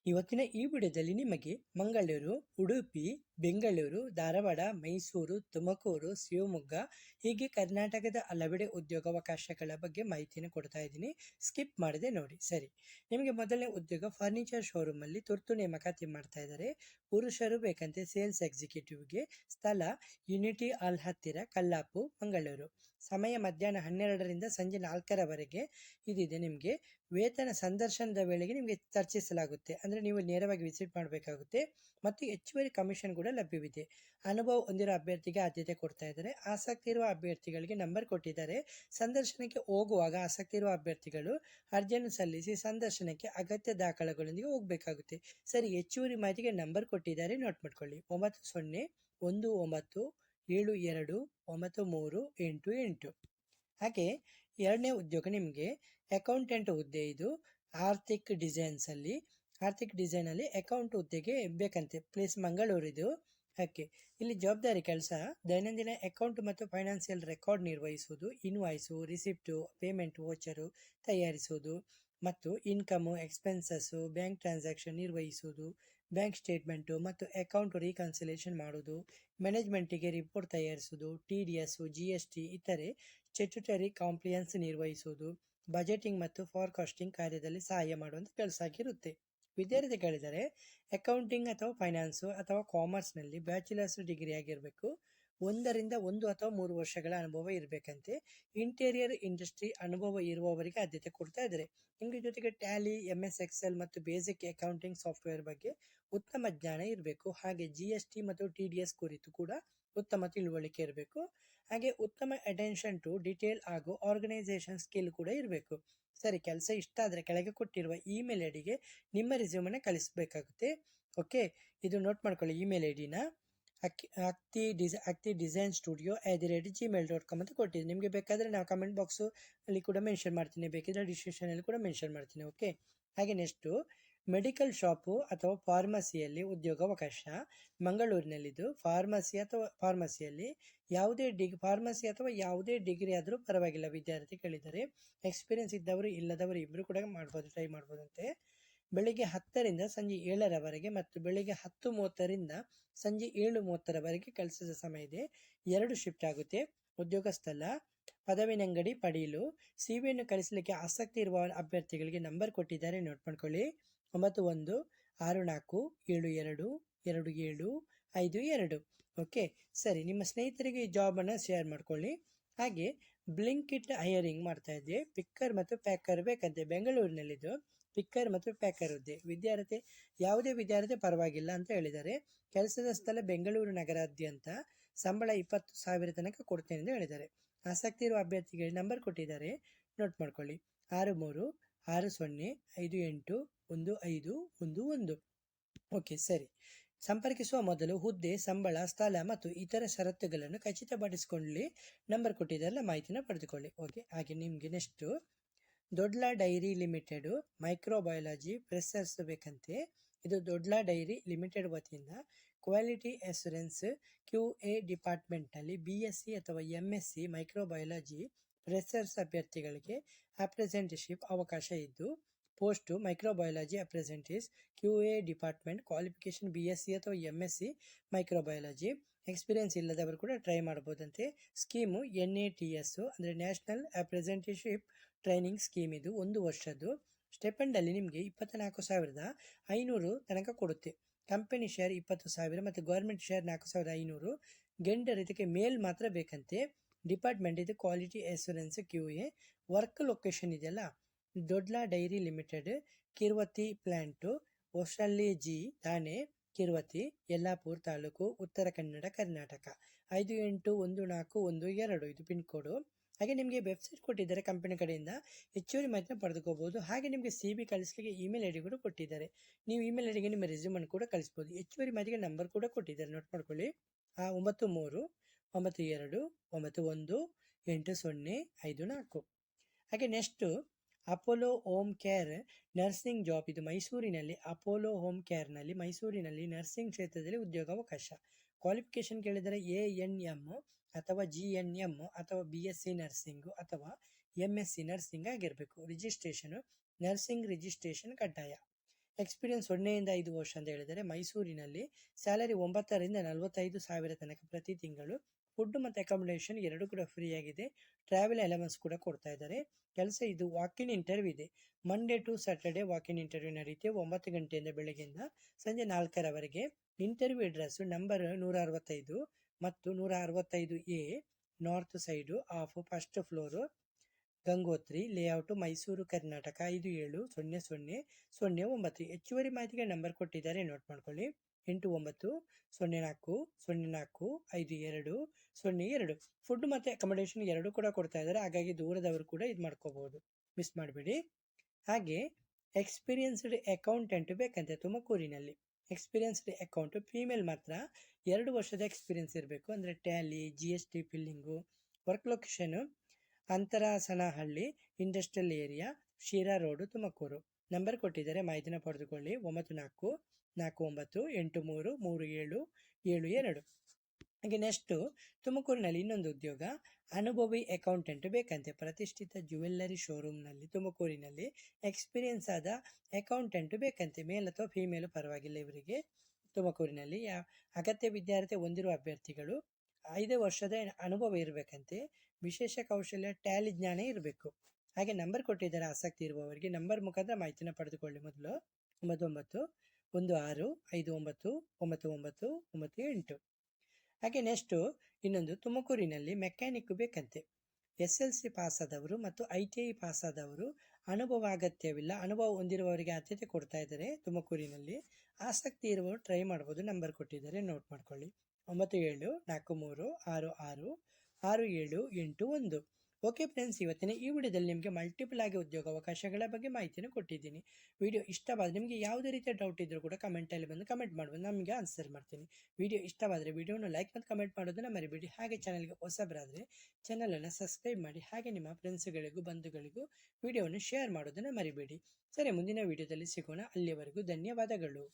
ಇವತ್ತಿನ ಈ ವಿಡಿಯೋದಲ್ಲಿ ನಿಮಗೆ ಮಂಗಳೂರು, ಉಡುಪಿ, ಬೆಂಗಳೂರು, ಧಾರವಾಡ, ಮೈಸೂರು, ತುಮಕೂರು, ಶಿವಮೊಗ್ಗ ಹೀಗೆ ಕರ್ನಾಟಕದ ಹಲವೆಡೆ ಉದ್ಯೋಗಾವಕಾಶಗಳ ಬಗ್ಗೆ ಮಾಹಿತಿಯನ್ನು ಕೊಡ್ತಾ ಇದ್ದೀನಿ. ಸ್ಕಿಪ್ ಮಾಡದೆ ನೋಡಿ. ಸರಿ, ನಿಮಗೆ ಮೊದಲನೇ ಉದ್ಯೋಗ ಫರ್ನಿಚರ್ ಶೋರೂಮ್ ಅಲ್ಲಿ ತುರ್ತು ನೇಮಕಾತಿ ಮಾಡ್ತಾ ಇದ್ದಾರೆ. ಪುರುಷರು ಬೇಕಂತೆ ಸೇಲ್ಸ್ ಎಕ್ಸಿಕ್ಯೂಟಿವ್ಗೆ. ಸ್ಥಳ ಯುನಿಟಿ ಹಾಲ್ ಹತ್ತಿರ, ಕಲ್ಲಾಪು, ಮಂಗಳೂರು. ಸಮಯ ಮಧ್ಯಾಹ್ನ 12ರಿಂದ ಸಂಜೆ 4ರವರೆಗೆ ಇದಿದೆ. ನಿಮಗೆ ವೇತನ ಸಂದರ್ಶನದ ವೇಳೆಗೆ ನಿಮಗೆ ಚರ್ಚಿಸಲಾಗುತ್ತೆ. ಅಂದರೆ ನೀವು ನೇರವಾಗಿ ವಿಸಿಟ್ ಮಾಡಬೇಕಾಗುತ್ತೆ ಮತ್ತು ಹೆಚ್ಚುವರಿ ಕಮಿಷನ್ ಕೂಡ ಲಭ್ಯವಿದೆ. ಅನುಭವ ಹೊಂದಿರೋ ಅಭ್ಯರ್ಥಿಗೆ ಆದ್ಯತೆ ಕೊಡ್ತಾ ಇದ್ದಾರೆ. ಆಸಕ್ತಿ ಇರುವ ಅಭ್ಯರ್ಥಿಗಳಿಗೆ ನಂಬರ್ ಕೊಟ್ಟಿದ್ದಾರೆ. ಸಂದರ್ಶನಕ್ಕೆ ಹೋಗುವಾಗ ಆಸಕ್ತಿ ಇರುವ ಅಭ್ಯರ್ಥಿಗಳು ಅರ್ಜಿಯನ್ನು ಸಲ್ಲಿಸಿ ಸಂದರ್ಶನಕ್ಕೆ ಅಗತ್ಯ ದಾಖಲೆಗಳೊಂದಿಗೆ ಹೋಗಬೇಕಾಗುತ್ತೆ. ಸರಿ, ಹೆಚ್ಚುವರಿ ಮಾಹಿತಿಗೆ ನಂಬರ್ ಕೊಟ್ಟಿದ್ದಾರೆ, ನೋಟ್ ಮಾಡ್ಕೊಳ್ಳಿ. 9019729388. ಹಾಗೆ ಎರಡನೇ ಉದ್ಯೋಗ ನಿಮಗೆ ಅಕೌಂಟೆಂಟ್ ಹುದ್ದೆ. ಇದು ಆರ್ಥಿಕ್ ಡಿಸೈನ್ ಅಲ್ಲಿ ಅಕೌಂಟ್ ಹುದ್ದೆಗೆ ಬೇಕಂತೆ. ಪ್ಲೇಸ್ ಮಂಗಳೂರು ಇದು. ಓಕೆ, ಇಲ್ಲಿ ಜವಾಬ್ದಾರಿ ಕೆಲಸ ದೈನಂದಿನ ಅಕೌಂಟ್ ಮತ್ತು ಫೈನಾನ್ಸಿಯಲ್ ರೆಕಾರ್ಡ್ ನಿರ್ವಹಿಸುವುದು, ಇನ್ವಾಯ್ಸು, ರಿಸಿಪ್ಟು, ಪೇಮೆಂಟ್ ವೋಚರು ತಯಾರಿಸುವುದು ಮತ್ತು ಇನ್ಕಮು, ಎಕ್ಸ್ಪೆನ್ಸಸ್ಸು, ಬ್ಯಾಂಕ್ ಟ್ರಾನ್ಸಾಕ್ಷನ್ ನಿರ್ವಹಿಸುವುದು, ಬ್ಯಾಂಕ್ ಸ್ಟೇಟ್ಮೆಂಟು ಮತ್ತು ಅಕೌಂಟ್ ರೀಕನ್ಸಿಲೇಷನ್ ಮಾಡುವುದು, ಮ್ಯಾನೇಜ್ಮೆಂಟಿಗೆ ರಿಪೋರ್ಟ್ ತಯಾರಿಸುವುದು, TDS, GST ಇತರೆ ಸ್ಟ್ಯಾಟ್ಯೂಟರಿ ಕಾಂಪ್ಲಿಯನ್ಸ್ ನಿರ್ವಹಿಸುವುದು, ಬಜೆಟಿಂಗ್ ಮತ್ತು ಫಾರ್ಕಾಸ್ಟಿಂಗ್ ಕಾರ್ಯದಲ್ಲಿ ಸಹಾಯ ಮಾಡುವಂಥ ಕೆಲಸ ಆಗಿರುತ್ತೆ. ವಿದ್ಯಾರ್ಥಿಗಳಿದ್ದಾರೆ ಅಕೌಂಟಿಂಗ್ ಅಥವಾ ಫೈನಾನ್ಸು ಅಥವಾ ಕಾಮರ್ಸ್ನಲ್ಲಿ ಬ್ಯಾಚುಲರ್ಸ್ ಡಿಗ್ರಿ ಆಗಿರಬೇಕು. 1 ಅಥವಾ 3 ವರ್ಷಗಳ ಅನುಭವ ಇರಬೇಕಂತೆ. ಇಂಟೀರಿಯರ್ ಇಂಡಸ್ಟ್ರಿ ಅನುಭವ ಇರುವವರಿಗೆ ಆದ್ಯತೆ ಕೊಡ್ತಾ ಇದ್ದಾರೆ. ನಿಮಗೆ ಜೊತೆಗೆ ಟ್ಯಾಲಿ, MS ಎಕ್ಸೆಲ್ ಮತ್ತು ಬೇಸಿಕ್ ಅಕೌಂಟಿಂಗ್ ಸಾಫ್ಟ್ವೇರ್ ಬಗ್ಗೆ ಉತ್ತಮ ಜ್ಞಾನ ಇರಬೇಕು. ಹಾಗೆ GST ಮತ್ತು TDS ಕುರಿತು ಕೂಡ ಉತ್ತಮ ತಿಳುವಳಿಕೆ ಇರಬೇಕು. ಹಾಗೆ ಉತ್ತಮ ಅಟೆನ್ಷನ್ ಟು ಡಿಟೇಲ್ ಹಾಗೂ ಆರ್ಗನೈಸೇಷನ್ ಸ್ಕಿಲ್ ಕೂಡ ಇರಬೇಕು. ಸರಿ, ಕೆಲಸ ಇಷ್ಟ ಆದರೆ ಕೆಳಗೆ ಕೊಟ್ಟಿರುವ ಇಮೇಲ್ ಐಡಿಗೆ ನಿಮ್ಮ ರೆಸ್ಯೂಮನ್ನ ಕಳಿಸಬೇಕಾಗುತ್ತೆ. ಓಕೆ, ಇದು ನೋಟ್ ಮಾಡ್ಕೊಳ್ಳಿ. ಇಮೇಲ್ ಐಡಿನ ಅಕ್ತಿ ಡಿಸೈನ್ ಸ್ಟುಡಿಯೋ @gmail.com ಅಂತ ಕೊಟ್ಟಿದ್ದೀನಿ. ನಿಮಗೆ ಬೇಕಾದರೆ ನಾವು ಕಮೆಂಟ್ ಬಾಕ್ಸು ಅಲ್ಲಿ ಕೂಡ ಮೆನ್ಷನ್ ಮಾಡ್ತೀನಿ, ಬೇಕಿದ್ರೆ ಡಿಸ್ಕ್ರಿಪ್ಷನ್ ಅಲ್ಲಿ ಕೂಡ ಮೆನ್ಷನ್ ಮಾಡ್ತೀನಿ. ಓಕೆ, ಹಾಗೆ ನೆಕ್ಸ್ಟು ಮೆಡಿಕಲ್ ಶಾಪು ಅಥವಾ ಫಾರ್ಮಸಿಯಲ್ಲಿ ಉದ್ಯೋಗಾವಕಾಶ ಮಂಗಳೂರಿನಲ್ಲಿದ್ದು. ಫಾರ್ಮಸಿಯಲ್ಲಿ ಫಾರ್ಮಸಿ ಅಥವಾ ಯಾವುದೇ ಡಿಗ್ರಿ ಆದರೂ ಪರವಾಗಿಲ್ಲ. ವಿದ್ಯಾರ್ಥಿಗಳಿದ್ದಾರೆ ಎಕ್ಸ್ಪೀರಿಯನ್ಸ್ ಇದ್ದವರು ಇಲ್ಲದವರು ಇಬ್ಬರು ಕೂಡ ಟ್ರೈ ಮಾಡ್ಬೋದಂತೆ. ಬೆಳಿಗ್ಗೆ 10ರಿಂದ ಸಂಜೆ 7ರವರೆಗೆ ಮತ್ತು ಬೆಳಿಗ್ಗೆ 10:30ರಿಂದ ಸಂಜೆ 7:30ರವರೆಗೆ ಕೆಲಸದ ಸಮಯ ಇದೆ. 2 ಶಿಫ್ಟ್ ಆಗುತ್ತೆ. ಉದ್ಯೋಗ ಸ್ಥಳ ಪದವಿನಂಗಡಿ ಪಡೆಯಲು. ಸಿವಿಯನ್ನು ಕಳಿಸಲಿಕ್ಕೆ ಆಸಕ್ತಿ ಇರುವ ಅಭ್ಯರ್ಥಿಗಳಿಗೆ ನಂಬರ್ ಕೊಟ್ಟಿದ್ದಾರೆ, ನೋಟ್ ಮಾಡ್ಕೊಳ್ಳಿ. 9164722752. ಓಕೆ, ಸರಿ, ನಿಮ್ಮ ಸ್ನೇಹಿತರಿಗೆ ಈ ಜಾಬನ್ನು ಶೇರ್ ಮಾಡ್ಕೊಳ್ಳಿ. ಹಾಗೆ ಬ್ಲಿಂಕಿಟ್ ಹೈಯರಿಂಗ್ ಮಾಡ್ತಾ ಇದ್ದೆ. ಪಿಕ್ಕರ್ ಮತ್ತು ಪ್ಯಾಕರ್ ಬೇಕಂತೆ. ಬೆಂಗಳೂರಿನಲ್ಲಿದ್ದು ಪಿಕ್ಕರ್ ಮತ್ತು ಪ್ಯಾಕರ್ ಹುದ್ದೆ. ಯಾವುದೇ ವಿದ್ಯಾರ್ಥಿ ಪರವಾಗಿಲ್ಲ ಅಂತ ಹೇಳಿದ್ದಾರೆ. ಕೆಲಸದ ಸ್ಥಳ ಬೆಂಗಳೂರು ನಗರಾದ್ಯಂತ. ಸಂಬಳ 20,000 ತನಕ ಕೊಡ್ತೇನೆ ಅಂತ ಹೇಳಿದ್ದಾರೆ. ಆಸಕ್ತಿ ಇರುವ ಅಭ್ಯರ್ಥಿಗಳಿಗೆ ನಂಬರ್ ಕೊಟ್ಟಿದ್ದಾರೆ, ನೋಟ್ ಮಾಡ್ಕೊಳ್ಳಿ. 6360581511. ಓಕೆ, ಸರಿ. ಸಂಪರ್ಕಿಸುವ ಮೊದಲು ಹುದ್ದೆ, ಸಂಬಳ, ಸ್ಥಳ ಮತ್ತು ಇತರ ಷರತ್ತುಗಳನ್ನು ಖಚಿತಪಡಿಸಿಕೊಳ್ಳಿ. ನಂಬರ್ ಕೊಟ್ಟಿದ್ದಾರಲ್ಲ, ಮಾಹಿತಿನ ಪಡೆದುಕೊಳ್ಳಿ. ಓಕೆ, ಹಾಗೆ ನಿಮಗೆ next Dodla dairy limited microbiology freshers ಬೇಕಂತೆ. ಇದು ದೊಡ್ಲ ಡೈರಿ ಲಿಮಿಟೆಡ್ ವತಿಯಿಂದ ಕ್ವಾಲಿಟಿ ಅಶ್ಯೂರೆನ್ಸ್ QA ಡಿಪಾರ್ಟ್ಮೆಂಟ್ನಲ್ಲಿ BSc ಅಥವಾ MSc ಮೈಕ್ರೋಬಯಾಲಜಿ ಫ್ರೆಶರ್ಸ್ ಅಭ್ಯರ್ಥಿಗಳಿಗೆ ಅಪ್ರೆಸೆಂಟಿಶಿಪ್ ಅವಕಾಶ ಇದ್ದು, post microbiology apprentice QA department, qualification BSc ಅಥವಾ MSc ಮೈಕ್ರೋಬಯಾಲಜಿ. ಎಕ್ಸ್ಪೀರಿಯನ್ಸ್ ಇಲ್ಲದವರು ಕೂಡ ಟ್ರೈ ಮಾಡ್ಬೋದಂತೆ. ಸ್ಕೀಮು NATS ಅಂದರೆ ನ್ಯಾಷನಲ್ ಅಪ್ರೆಸೆಂಟಿಶಿಪ್ ಟ್ರೈನಿಂಗ್ ಸ್ಕೀಮ್. ಇದು 1 ವರ್ಷದ್ದು. ಸ್ಟೆಪೆಂಡಲ್ಲಿ ನಿಮಗೆ 24,500 ತನಕ ಕೊಡುತ್ತೆ. ಕಂಪನಿ ಶೇರ್ 20,000 ಮತ್ತು ಗೌರ್ಮೆಂಟ್ ಶೇರ್ 4,500. ಗೆಂಡರ್ ಇದಕ್ಕೆ ಮೇಲ್ ಮಾತ್ರ ಬೇಕಂತೆ. ಡಿಪಾರ್ಟ್ಮೆಂಟ್ ಇದು quality assurance QA. Work location ಇದೆಯಲ್ಲ, Dodla dairy limited, Kirwatti plant, Hosalli G, Thane, Kirwatti, Yellapur taluk, Uttara Kannada, Karnataka. 581412 ಇದು ಪಿನ್ ಕೋಡು. ಹಾಗೆ ನಿಮಗೆ ವೆಬ್ಸೈಟ್ ಕೊಟ್ಟಿದ್ದಾರೆ ಕಂಪನಿ ಕಡೆಯಿಂದ. ಹೆಚ್ಚುವರಿ ಮಾಹಿತಿನ ಪಡೆದುಕೋಬಹುದು. ಹಾಗೆ ನಿಮಗೆ CV ಕಳಿಸಲಿಕ್ಕೆ ಇಮೇಲ್ ಐಡಿ ಕೂಡ ಕೊಟ್ಟಿದ್ದಾರೆ. ನೀವು ಇಮೇಲ್ ಐಡಿಗೆ ನಿಮ್ಮ ರೆಸ್ಯೂಮನ್ನು ಕೂಡ ಕಳಿಸ್ಬೋದು. ಹೆಚ್ಚುವರಿ ಮಾಹಿತಿಗೆ ನಂಬರ್ ಕೂಡ ಕೊಟ್ಟಿದ್ದಾರೆ, ನೋಟ್ ಮಾಡ್ಕೊಳ್ಳಿ. 9392918054. ಹಾಗೆ next Apollo home care nursing job. ಇದು ಮೈಸೂರಿನಲ್ಲಿ ಅಪೋಲೋ ಹೋಮ್ ಕೇರ್ನಲ್ಲಿ ಮೈಸೂರಿನಲ್ಲಿ ನರ್ಸಿಂಗ್ ಕ್ಷೇತ್ರದಲ್ಲಿ ಉದ್ಯೋಗಾವಕಾಶ. ಕ್ವಾಲಿಫಿಕೇಶನ್ ಕೇಳಿದರೆ ANM ಅಥವಾ GNM ಅಥವಾ BSc ನರ್ಸಿಂಗು ಅಥವಾ MSc ನರ್ಸಿಂಗ್ ಆಗಿರಬೇಕು. ನರ್ಸಿಂಗ್ ರಿಜಿಸ್ಟ್ರೇಷನ್ ಕಡ್ಡಾಯ. ಎಕ್ಸ್ಪೀರಿಯನ್ಸ್ 0 ಇಂದ 5 ವರ್ಷ ಅಂತ ಹೇಳಿದರೆ ಮೈಸೂರಿನಲ್ಲಿ ಸ್ಯಾಲರಿ 9 ರಿಂದ 45,000 ತನಕ ಪ್ರತಿ ತಿಂಗಳು. ಫುಡ್ ಮತ್ತು ಅಕಾಮಿಡೇಷನ್ ಎರಡು ಕೂಡ ಫ್ರೀ ಆಗಿದೆ. ಟ್ರಾವೆಲ್ ಅಲವೆನ್ಸ್ ಕೂಡ ಕೊಡ್ತಾ ಇದ್ದಾರೆ. ಕೆಲಸ ಇದು ವಾಕಿನ್ ಇಂಟರ್ವ್ಯೂ ಇದೆ. Monday to Saturday walk in interview ನಡೆಯುತ್ತೆ. 9 ಗಂಟೆಯಿಂದ ಬೆಳಗ್ಗೆಯಿಂದ ಸಂಜೆ 4ರವರೆಗೆ. ಇಂಟರ್ವ್ಯೂ ಅಡ್ರೆಸ್ ನಂಬರ್ 165 ಮತ್ತು 165A north side of first floor, Gangotri layout, Mysuru, Karnataka 570009. ಹೆಚ್ಚುವರಿ ಮಾಹಿತಿಗೆ ನಂಬರ್ ಕೊಟ್ಟಿದ್ದಾರೆ, ನೋಟ್ ಮಾಡ್ಕೊಳ್ಳಿ. 8904045202. ಫುಡ್ ಮತ್ತು ಅಕಾಮಿಡೇಷನ್ ಎರಡು ಕೂಡ ಕೊಡ್ತಾ ಇದ್ದಾರೆ, ಹಾಗಾಗಿ ದೂರದವರು ಕೂಡ ಇದು ಮಾಡ್ಕೋಬಹುದು, ಮಿಸ್ ಮಾಡಬೇಡಿ. ಹಾಗೆ ಎಕ್ಸ್ಪೀರಿಯನ್ಸ್ಡ್ ಅಕೌಂಟೆಂಟ್ ಬೇಕಂತೆ ತುಮಕೂರಿನಲ್ಲಿ. ಎಕ್ಸ್ಪೀರಿಯನ್ಸ್ಡ್ ಅಕೌಂಟ್ ಫೀಮೇಲ್ ಮಾತ್ರ. 2 ವರ್ಷದ ಎಕ್ಸ್ಪೀರಿಯನ್ಸ್ ಇರಬೇಕು. ಅಂದರೆ Tally, GST filling. Work location Antharasanahalli industrial area, Sira road, Tumakuru. Number ಕೊಟ್ಟಿದ್ದಾರೆ, ಮಾಹಿತಿನ ಪಡೆದುಕೊಳ್ಳಿ. 9449833772. ಹಾಗೆ ನೆಕ್ಸ್ಟು ತುಮಕೂರಿನಲ್ಲಿ ಇನ್ನೊಂದು ಉದ್ಯೋಗ, ಅನುಭವಿ ಅಕೌಂಟೆಂಟ್ ಬೇಕಂತೆ. ಪ್ರತಿಷ್ಠಿತ ಜ್ಯುವೆಲ್ಲರಿ ಶೋರೂಮ್ನಲ್ಲಿ ತುಮಕೂರಿನಲ್ಲಿ ಎಕ್ಸ್ಪೀರಿಯನ್ಸ್ ಆದ ಅಕೌಂಟೆಂಟ್ ಬೇಕಂತೆ. ಮೇಲ್ ಅಥವಾ ಫೀಮೇಲು ಪರವಾಗಿಲ್ಲ ಇವರಿಗೆ. ತುಮಕೂರಿನಲ್ಲಿ ಅಗತ್ಯ ವಿದ್ಯಾರ್ಥಿ ಹೊಂದಿರುವ ಅಭ್ಯರ್ಥಿಗಳು 5 ವರ್ಷದ ಅನುಭವ ಇರಬೇಕಂತೆ. ವಿಶೇಷ ಕೌಶಲ್ಯ ಟ್ಯಾಲಿ ಜ್ಞಾನ ಇರಬೇಕು. ಹಾಗೆ ನಂಬರ್ ಕೊಟ್ಟಿದ್ದಾರೆ, ಆಸಕ್ತಿ ಇರುವವರಿಗೆ ನಂಬರ್ ಮುಖಾಂತರ ಮಾಹಿತಿನ ಪಡೆದುಕೊಳ್ಳಿ. ಮೊದಲು 9916599998. ಹಾಗೆ ನೆಕ್ಸ್ಟು ಇನ್ನೊಂದು, ತುಮಕೂರಿನಲ್ಲಿ ಮೆಕ್ಯಾನಿಕ್ ಬೇಕಂತೆ. SLC ಪಾಸಾದವರು ಮತ್ತು ITI ಪಾಸಾದವರು. ಅನುಭವ ಅಗತ್ಯವಿಲ್ಲ, ಅನುಭವ ಹೊಂದಿರುವವರಿಗೆ ಆದ್ಯತೆ ಕೊಡ್ತಾ ಇದ್ದಾರೆ ತುಮಕೂರಿನಲ್ಲಿ. ಆಸಕ್ತಿ ಇರುವವರು ಟ್ರೈ ಮಾಡ್ಬೋದು. ನಂಬರ್ ಕೊಟ್ಟಿದ್ದಾರೆ, ನೋಟ್ ಮಾಡ್ಕೊಳ್ಳಿ. 9743666781. ಓಕೆ ಫ್ರೆಂಡ್ಸ್, ಇವತ್ತಿನ ಈ ವಿಡಿಯೋದಲ್ಲಿ ನಿಮಗೆ ಮಲ್ಟಿಪಲ್ ಆಗಿ ಉದ್ಯೋಗ ಅವಕಾಶಗಳ ಬಗ್ಗೆ ಮಾಹಿತಿಯನ್ನು ಕೊಟ್ಟಿದ್ದೀನಿ. ವಿಡಿಯೋ ಇಷ್ಟವಾದರೆ ನಿಮಗೆ ಯಾವುದೇ ರೀತಿಯ ಡೌಟ್ ಇದ್ದರೂ ಕೂಡ ಕಮೆಂಟಲ್ಲಿ ಬಂದು ಕಮೆಂಟ್ ಮಾಡ್ಬೋದು, ನಮಗೆ ಆನ್ಸರ್ ಮಾಡ್ತೀನಿ. ವಿಡಿಯೋ ಇಷ್ಟವಾದರೆ ವಿಡಿಯೋನ ಲೈಕ್ ಮತ್ತು ಕಮೆಂಟ್ ಮಾಡೋದನ್ನು ಮರಿಬೇಡಿ. ಹಾಗೆ ಚಾನಲ್ಗೆ ಹೊಸಬರಾದರೆ ಚಾನಲನ್ನು ಸಬ್ಸ್ಕ್ರೈಬ್ ಮಾಡಿ. ಹಾಗೆ ನಿಮ್ಮ ಫ್ರೆಂಡ್ಸ್ಗಳಿಗೂ ಬಂಧುಗಳಿಗೂ ವಿಡಿಯೋವನ್ನು ಶೇರ್ ಮಾಡೋದನ್ನು ಮರಿಬೇಡಿ. ಸರಿ, ಮುಂದಿನ ವಿಡಿಯೋದಲ್ಲಿ ಸಿಗೋಣ. ಅಲ್ಲಿಯವರೆಗೂ ಧನ್ಯವಾದಗಳು.